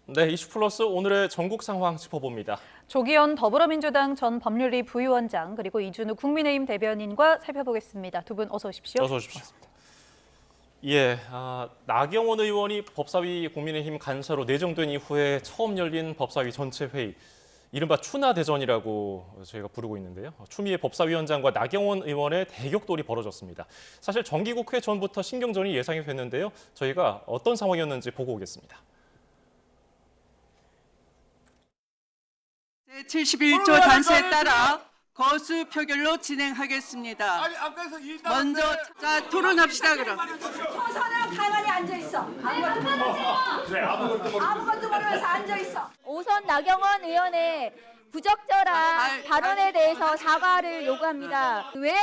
네, 이슈플러스 오늘의 전국 상황 짚어봅니다. 조기현 더불어민주당 전 법률위 부위원장 그리고 이준우 국민의힘 대변인과 살펴보겠습니다. 두 분 어서 오십시오. 어서 오십시오. 예, 나경원 의원이 법사위 국민의힘 간사로 내정된 이후에 처음 열린 법사위 전체 회의, 이른바 추나대전이라고 저희가 부르고 있는데요. 추미애 법사위원장과 나경원 의원의 대격돌이 벌어졌습니다. 사실 정기국회 전부터 신경전이 예상이 됐는데요. 저희가 어떤 상황이었는지 보고 오겠습니다. 제71조 단서에 따라 거수 표결로 진행하겠습니다. 먼저 토론합시다 그럼. 초선은 가만히 앉아 있어. 아무것도 모르면서 앉아 있어. 오선 나경원 의원의 부적절한 발언에 대해서 사과를 요구합니다. 왜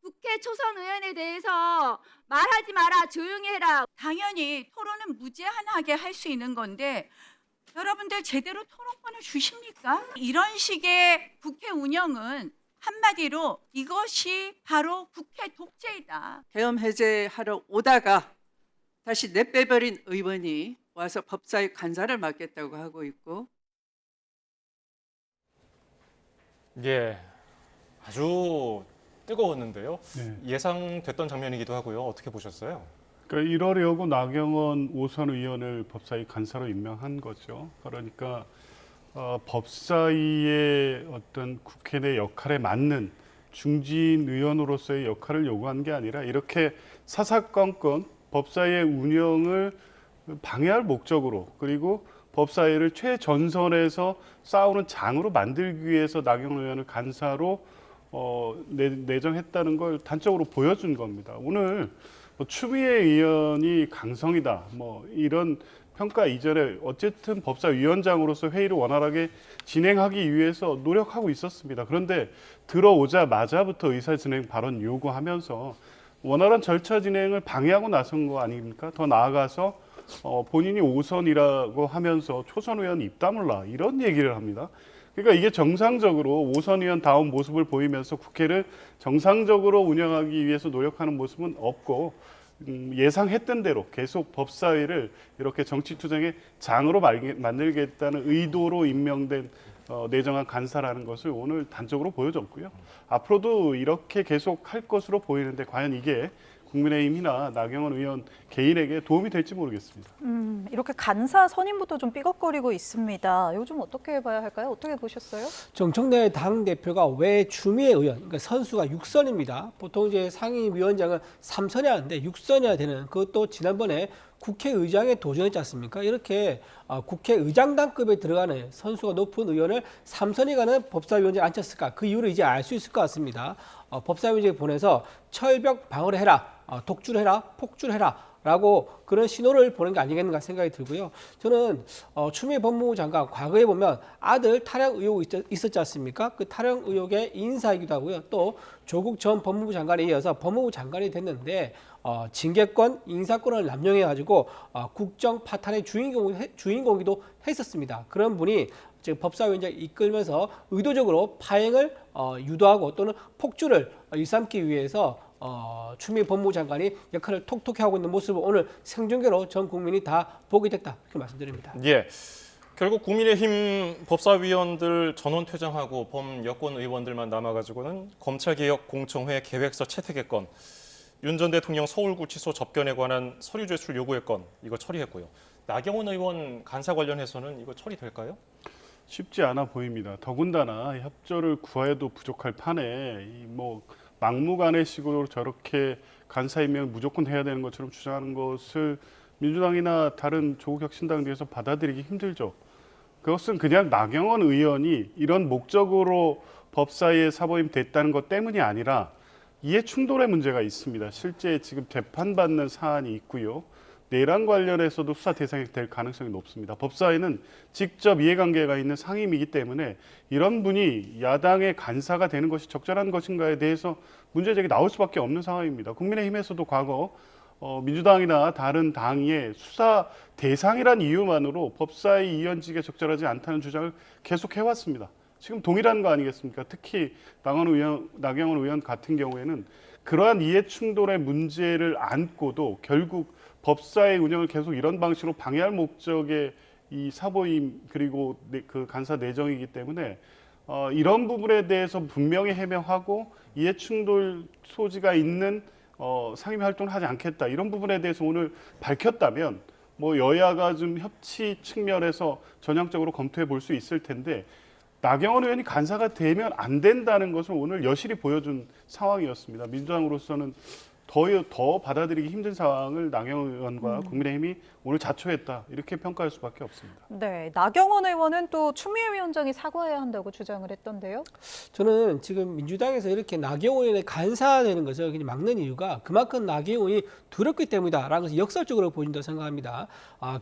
국회 초선 의원에 대해서 말하지 마라, 조용히 해라. 당연히 토론은 무제한하게 할 수 있는 건데 여러분들 제대로 토론권을 주십니까? 이런 식의 국회 운영은 한마디로 이것이 바로 국회 독재이다. 계엄 해제하러 오다가 다시 내빼버린 의원이 와서 법사위 간사를 맡겠다고 하고 있고. 예, 아주 뜨거웠는데요. 네. 예상됐던 장면이기도 하고요. 어떻게 보셨어요? 그러니까 이러려고 나경원 오선 의원을 법사위 간사로 임명한 거죠. 그러니까 법사위의 어떤 국회 내 역할에 맞는 중진 의원으로서의 역할을 요구한 게 아니라 이렇게 사사건건 법사위의 운영을 방해할 목적으로, 그리고 법사위를 최전선에서 싸우는 장으로 만들기 위해서 나경원 의원을 간사로 내정했다는 걸 단적으로 보여준 겁니다. 오늘 추미애 의원이 강성이다, 이런 평가 이전에 어쨌든 법사위원장으로서 회의를 원활하게 진행하기 위해서 노력하고 있었습니다. 그런데 들어오자마자부터 의사진행 발언 요구하면서 원활한 절차 진행을 방해하고 나선 거 아닙니까? 더 나아가서 본인이 오선이라고 하면서 초선 의원 입담을 놔, 이런 얘기를 합니다. 그러니까 이게 정상적으로 오선 의원다운 모습을 보이면서 국회를 정상적으로 운영하기 위해서 노력하는 모습은 없고, 예상했던 대로 계속 법사위를 이렇게 정치투쟁의 장으로 만들겠다는 의도로 임명된 내정한 간사라는 것을 오늘 단적으로 보여줬고요. 앞으로도 이렇게 계속 할 것으로 보이는데 과연 이게 국민의힘이나 나경원 의원 개인에게 도움이 될지 모르겠습니다. 이렇게 간사 선임부터 좀 삐걱거리고 있습니다. 요즘 어떻게 봐야 할까요? 어떻게 보셨어요? 정청래 당대표가 왜 추미애 의원, 그러니까 선수가 6선입니다. 보통 이제 상임위원장은 3선이 하는데 6선이어야 되는, 그것도 지난번에 국회의장에 도전했지 않습니까? 이렇게 국회의장단급에 들어가는 선수가 높은 의원을 3선이 가는 법사위원장에 앉혔을까? 그 이유를 이제 알 수 있을 것 같습니다. 법사위원장에 보내서 철벽 방어를 해라, 독주를 해라, 폭주를 해라 라고 그런 신호를 보낸 게 아니겠는가 생각이 들고요. 저는 추미애 법무부 장관 과거에 보면 아들 탈영 의혹이 있었지 않습니까? 그 탈영 의혹의 인사이기도 하고요. 또 조국 전 법무부 장관에 이어서 법무부 장관이 됐는데 징계권, 인사권을 남용해가지고 국정 파탄의 주인공이기도 했었습니다. 그런 분이 지금 법사위원장 이끌면서 의도적으로 파행을 유도하고 또는 폭주를 일삼기 위해서 추미애 법무부 장관이 역할을 톡톡히 하고 있는 모습을 오늘 생중계로 전 국민이 다 보게 됐다, 이렇게 말씀드립니다. 예, 결국 국민의힘 법사위원들 전원 퇴장하고 범여권 의원들만 남아가지고는 검찰개혁 공청회 계획서 채택의 건, 윤 전 대통령 서울구치소 접견에 관한 서류 제출 요구의 건, 이거 처리했고요. 나경원 의원 간사 관련해서는 이거 처리될까요? 쉽지 않아 보입니다. 더군다나 협조를 구해도 부족할 판에 막무가내식으로 저렇게 간사 임명을 무조건 해야 되는 것처럼 주장하는 것을 민주당이나 다른 조국 혁신당 뒤에서 받아들이기 힘들죠. 그것은 그냥 나경원 의원이 이런 목적으로 법사위에 사보임 됐다는 것 때문이 아니라 이해 충돌의 문제가 있습니다. 실제 지금 재판받는 사안이 있고요. 내란 관련해서도 수사 대상이 될 가능성이 높습니다. 법사위는 직접 이해관계가 있는 상임이기 때문에 이런 분이 야당의 간사가 되는 것이 적절한 것인가에 대해서 문제제기 나올 수밖에 없는 상황입니다. 국민의힘에서도 과거 민주당이나 다른 당의 수사 대상이란 이유만으로 법사위 위원직에 적절하지 않다는 주장을 계속 해왔습니다. 지금 동일한 거 아니겠습니까? 특히 나경원 의원 같은 경우에는 그러한 이해 충돌의 문제를 안고도 결국 법사의 운영을 계속 이런 방식으로 방해할 목적의 이 사보임 그리고 그 간사 내정이기 때문에 이런 부분에 대해서 분명히 해명하고 이해 충돌 소지가 있는 상임위 활동을 하지 않겠다 이런 부분에 대해서 오늘 밝혔다면 뭐 여야가 좀 협치 측면에서 전향적으로 검토해 볼 수 있을 텐데 나경원 의원이 간사가 되면 안 된다는 것을 오늘 여실히 보여준 상황이었습니다. 민주당으로서는 더 받아들이기 힘든 상황을 나경원 의원과 국민의힘이 오늘 자초했다 이렇게 평가할 수밖에 없습니다. 네, 나경원 의원은 또 추미애 위원장이 사과해야 한다고 주장을 했던데요. 저는 지금 민주당에서 이렇게 나경원 의원의 간사되는 것을 그냥 막는 이유가 그만큼 나경원 의원이 두렵기 때문이다라는 것을 역설적으로 보인다고 생각합니다.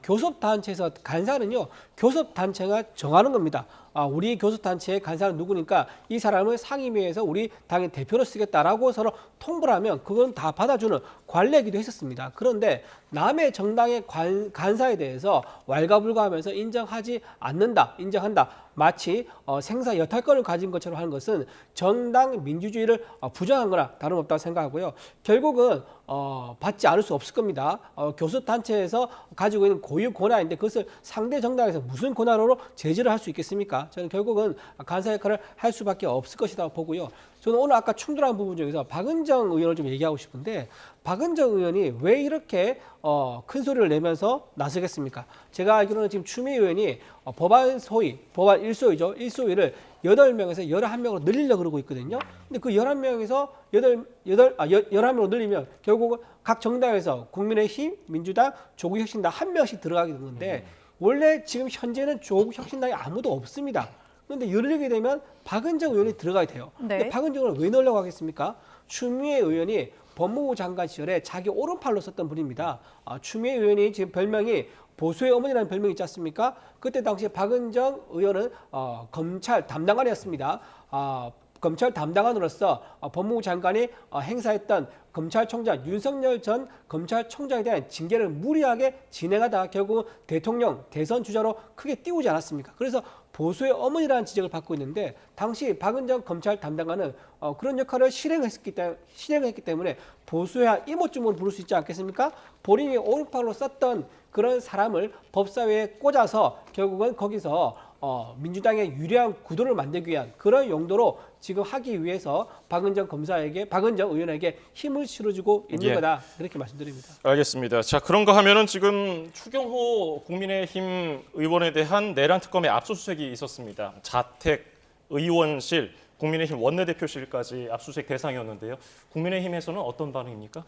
교섭단체에서 간사는요, 교섭단체가 정하는 겁니다. 우리 교섭단체의 간사는 누구니까 이 사람을 상임위에서 우리 당의 대표로 쓰겠다라고 서로 통보를 하면 그건 다 받아주는 관례이기도 했었습니다. 그런데 남의 정당의 간사에 대해서 왈가불가하면서 인정하지 않는다, 인정한다. 마치 생사 여탈권을 가진 것처럼 하는 것은 정당 민주주의를 부정한 거나 다름없다고 생각하고요. 결국은 받지 않을 수 없을 겁니다. 교섭단체에서 가지고 있는 고유 권한인데 그것을 상대 정당에서 무슨 권한으로 제지를 할 수 있겠습니까? 저는 결국은 간사 역할을 할 수밖에 없을 것이라고 보고요. 저는 오늘 아까 충돌한 부분 중에서 박은정 의원을 좀 얘기하고 싶은데 박은정 의원이 왜 이렇게 큰 소리를 내면서 나서겠습니까? 제가 알기로는 지금 추미애 의원이 법안 소위, 법안 1소위죠. 1소위를 8명에서 11명으로 늘리려고 그러고 있거든요. 근데 그 11명에서 11명으로 늘리면 결국은 각 정당에서 국민의힘, 민주당, 조국혁신당 한 명씩 들어가게 되는데 원래 지금 현재는 조국혁신당에 아무도 없습니다. 그런데 열리게 되면 박은정 의원이 들어가야 돼요. 네. 근데 박은정 의원을 왜 넣으려고 하겠습니까? 추미애 의원이 법무부 장관 시절에 자기 오른팔로 썼던 분입니다. 추미애 의원이 지금 별명이 보수의 어머니라는 별명이 있지 않습니까? 그때 당시에 박은정 의원은 검찰 담당관이었습니다. 검찰 담당관으로서 법무부 장관이 행사했던 검찰총장 윤석열 전 검찰총장에 대한 징계를 무리하게 진행하다 결국 대통령 대선 주자로 크게 띄우지 않았습니까? 그래서 보수의 어머니라는 지적을 받고 있는데 당시 박은정 검찰 담당관은 그런 역할을 실행했기 때문에 보수의 이모쯤으로 부를 수 있지 않겠습니까? 본인이 오른팔로 썼던 그런 사람을 법사위에 꽂아서 결국은 거기서 민주당의 유리한 구도를 만들기 위한 그런 용도로 지금 하기 위해서 박은정 의원에게 힘을 실어주고 있는 예. 거다 그렇게 말씀드립니다. 알겠습니다. 자, 그런가 하면은 지금 추경호 국민의힘 의원에 대한 내란 특검의 압수수색이 있었습니다. 자택, 의원실, 국민의힘 원내대표실까지 압수수색 대상이었는데요. 국민의힘에서는 어떤 반응입니까?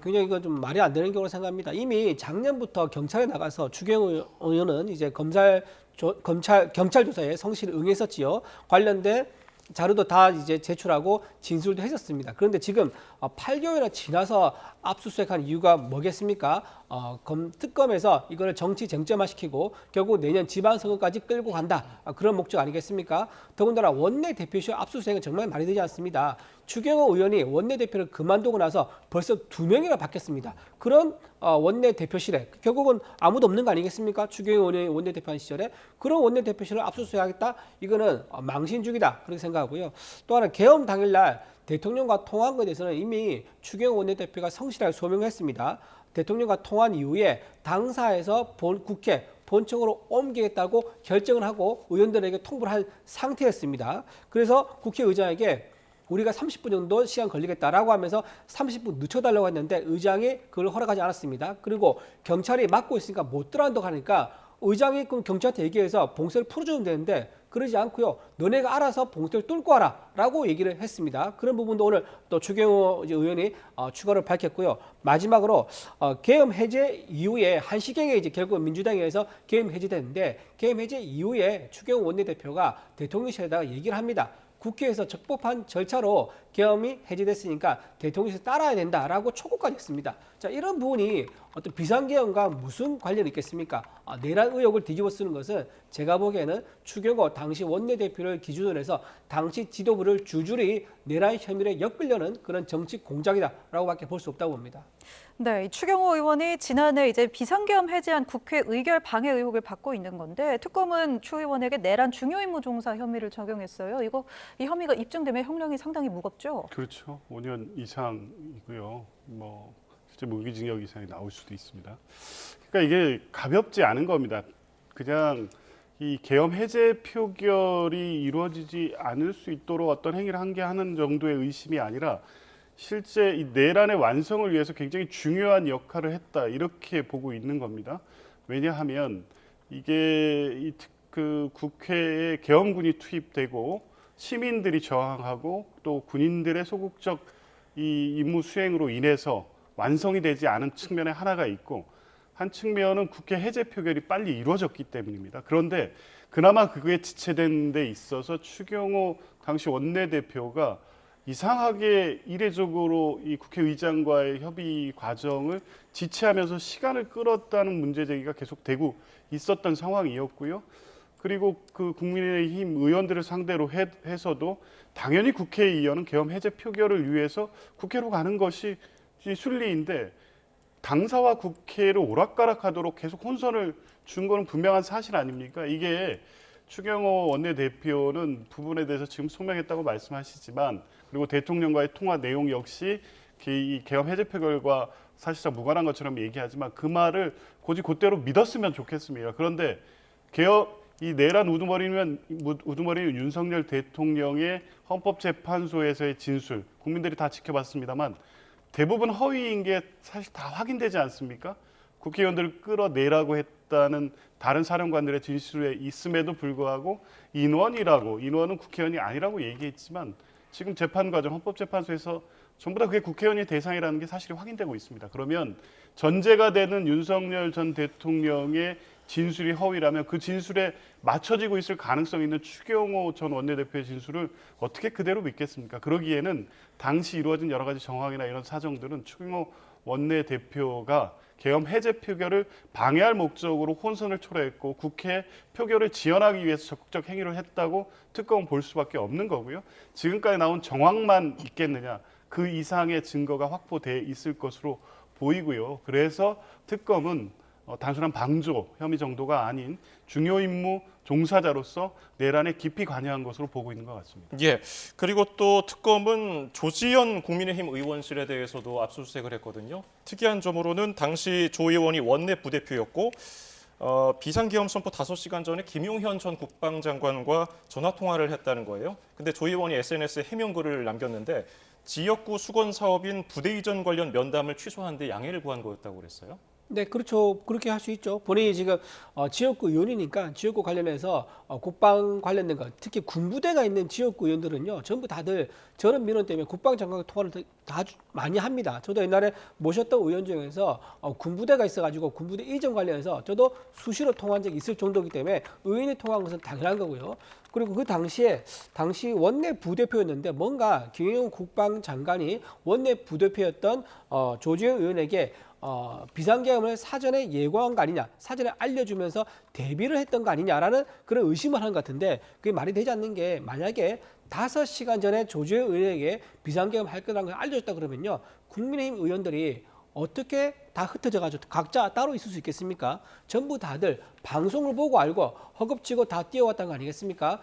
굉장히 이건 좀 말이 안 되는 경우로 생각합니다. 이미 작년부터 경찰에 나가서 추경호 의원은 이제 경찰 조사에 성실히 응했었지요. 관련된 자료도 다 이제 제출하고 진술도 했었습니다. 그런데 지금 8개월이나 지나서 압수수색한 이유가 뭐겠습니까? 특검에서 이거를 정치 쟁점화시키고 결국 내년 지방선거까지 끌고 간다. 그런 목적 아니겠습니까? 더군다나 원내대표실 압수수색은 정말 말이 되지 않습니다. 추경호 의원이 원내대표를 그만두고 나서 벌써 2명이나 바뀌었습니다. 그런 원내대표실에 결국은 아무도 없는 거 아니겠습니까? 추경호 의원이 원내대표 한 시절에 그런 원내대표실을 압수수색하겠다? 이거는 망신주기다 그렇게 생각하고요. 또 하나 계엄 당일날 대통령과 통화한 것에 대해서는 이미 추경호 원내대표가 성실하게 소명했습니다. 대통령과 통화한 이후에 당사에서 국회 본청으로 옮기겠다고 결정을 하고 의원들에게 통보를 한 상태였습니다. 그래서 국회의장에게 우리가 30분 정도 시간 걸리겠다라고 하면서 30분 늦춰달라고 했는데 의장이 그걸 허락하지 않았습니다. 그리고 경찰이 막고 있으니까 못 들어간다고 하니까 의장이 그럼 경찰한테 얘기해서 봉쇄를 풀어주면 되는데 그러지 않고요. 너네가 알아서 봉쇄를 뚫고 와라 라고 얘기를 했습니다. 그런 부분도 오늘 또 추경호 의원이 추가로 밝혔고요. 마지막으로 계엄 해제 이후에 1시경에 이제 결국 민주당에서 계엄 해제됐는데 계엄 해제 이후에 추경호 원내대표가 대통령실에다가 얘기를 합니다. 국회에서 적법한 절차로 계엄이 해제됐으니까 대통령실에서 따라야 된다라고 촉구까지 했습니다. 자, 이런 부분이 어떤 비상계엄과 무슨 관련이 있겠습니까? 내란 의혹을 뒤집어 쓰는 것은 제가 보기에는 추경호 당시 원내대표를 기준으로 해서 당시 지도부를 줄줄이 내란 혐의를 엮으려는 그런 정치 공작이다라고밖에 볼 수 없다고 봅니다. 네, 추경호 의원이 지난해 이제 비상계엄 해제한 국회 의결 방해 의혹을 받고 있는 건데 특검은 추 의원에게 내란 중요임무 종사 혐의를 적용했어요. 이 혐의가 입증되면 형량이 상당히 무겁죠. 그렇죠. 5년 이상이고요. 실제 무기징역 이상이 나올 수도 있습니다. 그러니까 이게 가볍지 않은 겁니다. 그냥 이 계엄 해제 표결이 이루어지지 않을 수 있도록 어떤 행위를 한 게 하는 정도의 의심이 아니라 실제 이 내란의 완성을 위해서 굉장히 중요한 역할을 했다 이렇게 보고 있는 겁니다. 왜냐하면 이게 그 국회에 계엄군이 투입되고 시민들이 저항하고 또 군인들의 소극적 이 임무 수행으로 인해서 완성이 되지 않은 측면에 하나가 있고 한 측면은 국회 해제 표결이 빨리 이루어졌기 때문입니다. 그런데 그나마 그게 지체된 데 있어서 추경호 당시 원내대표가 이상하게 이례적으로 이 국회의장과의 협의 과정을 지체하면서 시간을 끌었다는 문제 제기가 계속되고 있었던 상황이었고요. 그리고 그 국민의힘 의원들을 상대로 해서도 당연히 국회의원은 계엄 해제 표결을 위해서 국회로 가는 것이 순리인데 당사와 국회를 오락가락하도록 계속 혼선을 준 거는 분명한 사실 아닙니까? 이게 추경호 원내대표는 부분에 대해서 지금 소명했다고 말씀하시지만 그리고 대통령과의 통화 내용 역시 이 계엄 해제 표결과 사실상 무관한 것처럼 얘기하지만 그 말을 곧이 그대로 믿었으면 좋겠습니다. 그런데 이 내란 우두머리는 윤석열 대통령의 헌법재판소에서의 진술, 국민들이 다 지켜봤습니다만 대부분 허위인 게 사실 다 확인되지 않습니까? 국회의원들을 끌어내라고 했다는 다른 사령관들의 진술에 있음에도 불구하고 인원은 국회의원이 아니라고 얘기했지만 지금 재판 과정 헌법재판소에서 전부 다 그게 국회의원이 대상이라는 게 사실이 확인되고 있습니다. 그러면 전제가 되는 윤석열 전 대통령의 진술이 허위라면 그 진술에 맞춰지고 있을 가능성이 있는 추경호 전 원내대표의 진술을 어떻게 그대로 믿겠습니까? 그러기에는 당시 이루어진 여러 가지 정황이나 이런 사정들은 추경호 원내대표가 계엄 해제 표결을 방해할 목적으로 혼선을 초래했고 국회 표결을 지연하기 위해서 적극적 행위를 했다고 특검은 볼 수밖에 없는 거고요. 지금까지 나온 정황만 있겠느냐, 그 이상의 증거가 확보돼 있을 것으로 보이고요. 그래서 특검은 단순한 방조 혐의 정도가 아닌 중요 임무 종사자로서 내란에 깊이 관여한 것으로 보고 있는 것 같습니다. 예. 그리고 또 특검은 조지현 국민의힘 의원실에 대해서도 압수수색을 했거든요. 특이한 점으로는 당시 조 의원이 원내 부대표였고 비상계엄 선포 5시간 전에 김용현 전 국방장관과 전화 통화를 했다는 거예요. 근데 조 의원이 SNS에 해명글을 남겼는데 지역구 수건 사업인 부대 이전 관련 면담을 취소한 데 양해를 구한 거였다고 그랬어요. 네, 그렇죠. 그렇게 할 수 있죠. 본인이 지금 지역구 의원이니까 지역구 관련해서 국방 관련된 것, 특히 군부대가 있는 지역구 의원들은요, 전부 다들 저런 민원 때문에 국방장관과 통화를 다 많이 합니다. 저도 옛날에 모셨던 의원 중에서 군부대가 있어가지고 군부대 이전 관련해서 저도 수시로 통화한 적이 있을 정도이기 때문에 의원이 통화한 것은 당연한 거고요. 그리고 그 당시 원내 부대표였는데 뭔가 김용현 국방장관이 원내 부대표였던 조지현 의원에게 비상계엄을 사전에 예고한 거 아니냐, 사전에 알려주면서 대비를 했던 거 아니냐라는 그런 의심을 하는 것 같은데 그게 말이 되지 않는 게 만약에 5시간 전에 조지현 의원에게 비상계엄 할 거라는 걸 알려줬다 그러면요. 국민의힘 의원들이 어떻게 다 흩어져가지고 각자 따로 있을 수 있겠습니까? 전부 다들 방송을 보고 알고 허겁지겁 다 뛰어왔던 거 아니겠습니까?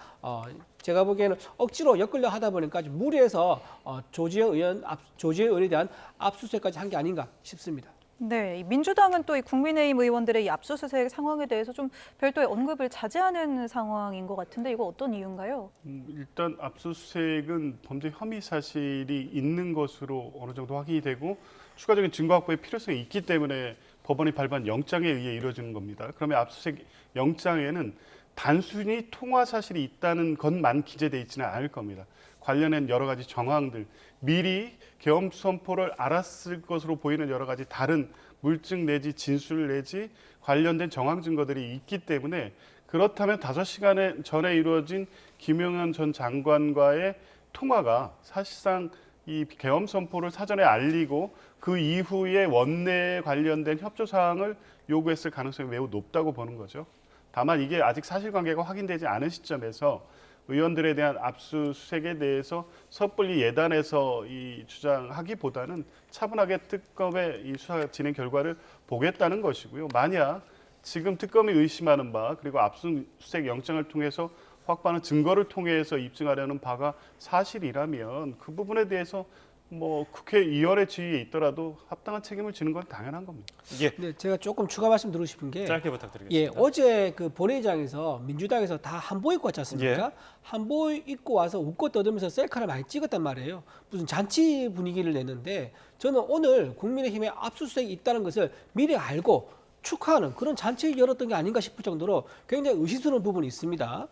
제가 보기에는 억지로 엮으려 하다 보니까 무리해서 조지현 의원에 대한 압수수색까지 한 게 아닌가 싶습니다. 네, 민주당은 또 이 국민의힘 의원들의 이 압수수색 상황에 대해서 좀 별도의 언급을 자제하는 상황인 것 같은데 이거 어떤 이유인가요? 일단 압수수색은 범죄 혐의 사실이 있는 것으로 어느 정도 확인이 되고 추가적인 증거 확보의 필요성이 있기 때문에 법원이 발부한 영장에 의해 이루어지는 겁니다. 그러면 압수수색 영장에는 단순히 통화 사실이 있다는 것만 기재되어 있지는 않을 겁니다. 관련된 여러 가지 정황들, 미리 계엄 선포를 알았을 것으로 보이는 여러 가지 다른 물증 내지 진술 내지 관련된 정황 증거들이 있기 때문에 그렇다면 5시간 전에 이루어진 김용현 전 장관과의 통화가 사실상 이 계엄 선포를 사전에 알리고 그 이후에 원내에 관련된 협조 사항을 요구했을 가능성이 매우 높다고 보는 거죠. 다만 이게 아직 사실관계가 확인되지 않은 시점에서 의원들에 대한 압수수색에 대해서 섣불리 예단해서 이 주장하기보다는 차분하게 특검의 이 수사 진행 결과를 보겠다는 것이고요. 만약 지금 특검이 의심하는 바 그리고 압수수색 영장을 통해서 확보하는 증거를 통해서 입증하려는 바가 사실이라면 그 부분에 대해서 뭐 국회의원의 지위에 있더라도 합당한 책임을 지는 건 당연한 겁니다. 예, 네, 제가 조금 추가 말씀 드리고 싶은 게 짧게 예, 부탁드리겠습니다. 어제 그 본회의장에서 민주당에서 다 한복 입고 왔지 않습니까? 예. 한복 입고 와서 웃고 떠들면서 셀카를 많이 찍었단 말이에요. 무슨 잔치 분위기를 냈는데 저는 오늘 국민의힘에 압수수색이 있다는 것을 미리 알고 축하하는 그런 잔치를 열었던 게 아닌가 싶을 정도로 굉장히 의심스러운 부분이 있습니다.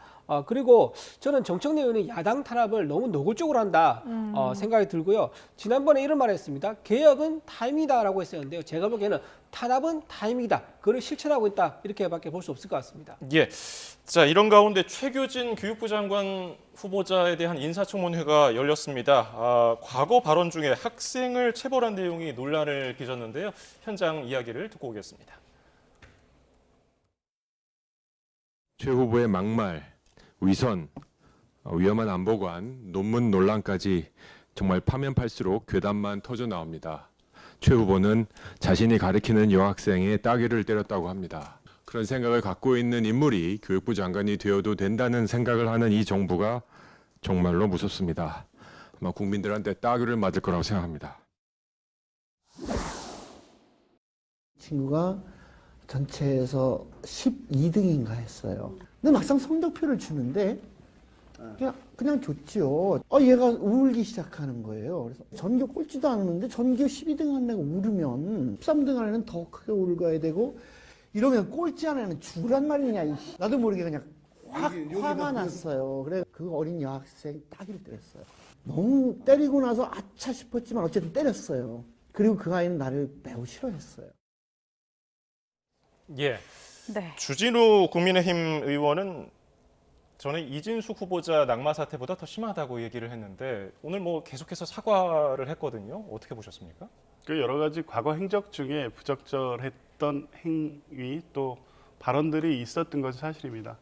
그리고 저는 정청래 의원이 야당 탄압을 너무 노골적으로 한다 생각이 들고요. 지난번에 이런 말을 했습니다. 개혁은 타임이다라고 했었는데요. 제가 보기에는 탄압은 타임이다. 그걸 실천하고 있다. 이렇게밖에 볼 수 없을 것 같습니다. 예. 자, 이런 가운데 최규진 교육부 장관 후보자에 대한 인사청문회가 열렸습니다. 과거 발언 중에 학생을 체벌한 내용이 논란을 빚었는데요. 현장 이야기를 듣고 오겠습니다. 최 후보의 막말, 위선, 위험한 안보관, 논문 논란까지 정말 파면 팔수록 괴담만 터져 나옵니다. 최 후보는 자신이 가리키는 여학생의 따귀를 때렸다고 합니다. 그런 생각을 갖고 있는 인물이 교육부 장관이 되어도 된다는 생각을 하는 이 정부가 정말로 무섭습니다. 아마 국민들한테 따귀를 맞을 거라고 생각합니다. 친구가 전체에서 12등인가 했어요. 근데 막상 성적표를 주는데 그냥 줬지요. 얘가 울기 시작하는 거예요. 그래서 전교 꼴찌도 않았는데 전교 12등 한 애가 울으면 13등 한 애는 더 크게 울어야 되고 이러면 꼴찌 한 애는 죽으란 말이냐. 나도 모르게 그냥 화가 났어요. 그래 그 어린 여학생 따귀를 때렸어요. 너무 때리고 나서 아차 싶었지만 어쨌든 때렸어요. 그리고 그 아이는 나를 매우 싫어했어요. 예. 네. 주진우 국민의힘 의원은 저는 이진숙 후보자 낙마 사태보다 더 심하다고 얘기를 했는데 오늘 뭐 계속해서 사과를 했거든요. 어떻게 보셨습니까? 그 여러 가지 과거 행적 중에 부적절했던 행위 또 발언들이 있었던 것은 사실입니다.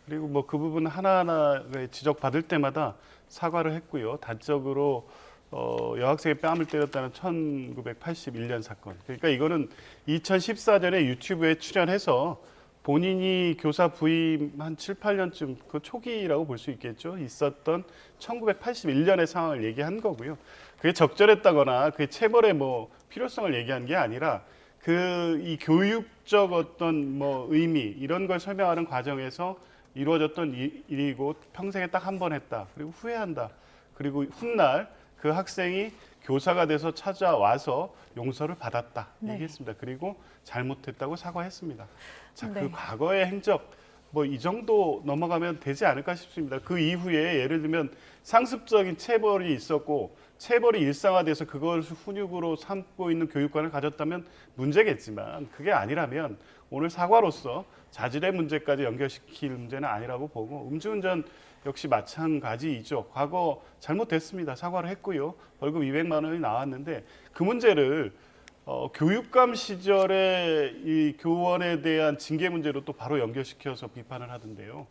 그리고 뭐 그 부분 하나하나 지적받을 때마다 사과를 했고요. 단적으로 여학생의 뺨을 때렸다는 1981년 사건. 그러니까 이거는 2014년에 유튜브에 출연해서 본인이 교사 부임 한 7, 8년쯤 그 초기라고 볼 수 있겠죠. 있었던 1981년의 상황을 얘기한 거고요. 그게 적절했다거나 그 체벌의 뭐 필요성을 얘기한 게 아니라 이 교육적 어떤 뭐 의미 이런 걸 설명하는 과정에서 이루어졌던 일이고 평생에 딱 한 번 했다. 그리고 후회한다. 그리고 훗날 그 학생이 교사가 돼서 찾아와서 용서를 받았다 네. 얘기했습니다. 그리고 잘못했다고 사과했습니다. 자, 네. 그 과거의 행적 뭐 이 정도 넘어가면 되지 않을까 싶습니다. 그 이후에 예를 들면 상습적인 체벌이 있었고 체벌이 일상화돼서 그것을 훈육으로 삼고 있는 교육관을 가졌다면 문제겠지만 그게 아니라면 오늘 사과로서 자질의 문제까지 연결시킬 문제는 아니라고 보고 음주운전 역시 마찬가지이죠. 과거 잘못됐습니다. 사과를 했고요. 벌금 200만 원이 나왔는데 그 문제를 교육감 시절에 이 교원에 대한 징계 문제로 또 바로 연결시켜서 비판을 하던데요.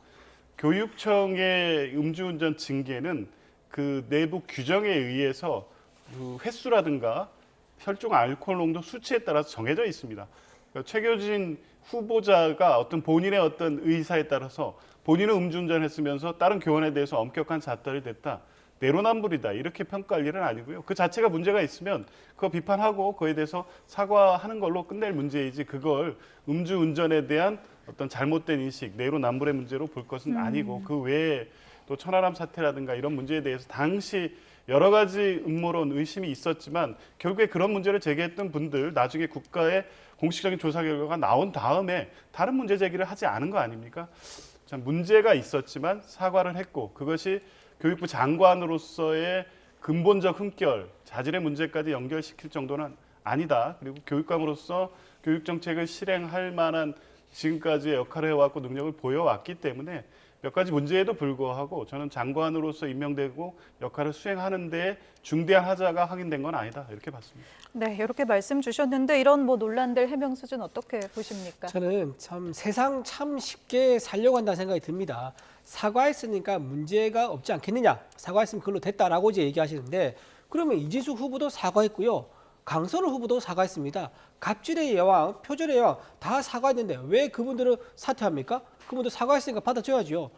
교육청의 음주운전 징계는 그 내부 규정에 의해서 그 횟수라든가 혈중 알코올 농도 수치에 따라서 정해져 있습니다. 그러니까 최규진 후보자가 어떤 본인의 어떤 의사에 따라서 본인은 음주운전했으면서 다른 교원에 대해서 엄격한 잣달이 됐다. 내로남불이다. 이렇게 평가할 일은 아니고요. 그 자체가 문제가 있으면 그거 비판하고 그에 대해서 사과하는 걸로 끝낼 문제이지 그걸 음주운전에 대한 어떤 잘못된 인식, 내로남불의 문제로 볼 것은 아니고 그 외에 또 천하람 사태라든가 이런 문제에 대해서 당시 여러 가지 음모론, 의심이 있었지만 결국에 그런 문제를 제기했던 분들 나중에 국가의 공식적인 조사 결과가 나온 다음에 다른 문제 제기를 하지 않은 거 아닙니까? 참 문제가 있었지만 사과를 했고 그것이 교육부 장관으로서의 근본적 흠결, 자질의 문제까지 연결시킬 정도는 아니다. 그리고 교육감으로서 교육정책을 실행할 만한 지금까지의 역할을 해왔고 능력을 보여왔기 때문에 몇 가지 문제에도 불구하고 저는 장관으로서 임명되고 역할을 수행하는 데 중대한 하자가 확인된 건 아니다. 이렇게 봤습니다. 네, 이렇게 말씀 주셨는데 이런 뭐 논란들 해명 수준 어떻게 보십니까? 저는 참 세상 참 쉽게 살려고 한다는 생각이 듭니다. 사과했으니까 문제가 없지 않겠느냐. 사과했으면 그걸로 됐다라고 이제 얘기하시는데 그러면 이진숙 후보도 사과했고요. 강선우 후보도 사과했습니다. 갑질의 여왕, 표절의 여왕 다 사과했는데 왜 그분들은 사퇴합니까? 그분들 사과했으니까 받아줘야죠.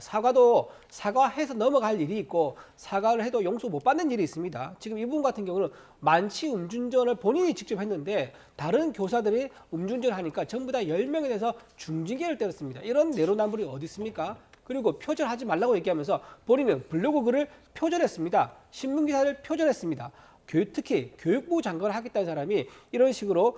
사과도 사과해서 넘어갈 일이 있고 사과를 해도 용서 못 받는 일이 있습니다. 지금 이분 같은 경우는 만취 음주운전을 본인이 직접 했는데 다른 교사들이 음주운전을 하니까 전부 다 10명에 대해서 중징계를 때렸습니다. 이런 내로남불이 어디 있습니까? 그리고 표절하지 말라고 얘기하면서 본인은 블로그 글을 표절했습니다. 신문기사를 표절했습니다. 특히 교육부 장관을 하겠다는 사람이 이런 식으로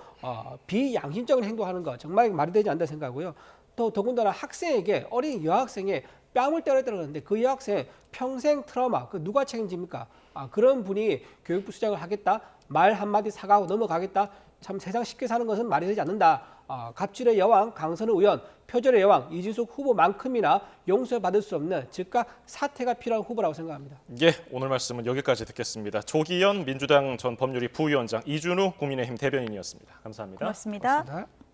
비양심적인 행동하는 거 정말 말이 되지 않는다 생각하고요. 또 더군다나 학생에게 어린 여학생의 뺨을 때렸다고 하는데 그 여학생 평생 트라우마 그 누가 책임집니까? 그런 분이 교육부 수장을 하겠다 말 한마디 사과하고 넘어가겠다 참 세상 쉽게 사는 것은 말이 되지 않는다. 갑질의 여왕 강선우 의원 표절의 여왕 이진숙 후보만큼이나 용서받을 수 없는 즉각 사퇴가 필요한 후보라고 생각합니다. 예, 오늘 말씀은 여기까지 듣겠습니다. 조기현 민주당 전 법률위 부위원장, 이준우 국민의힘 대변인이었습니다. 감사합니다. 고맙습니다. 고맙습니다.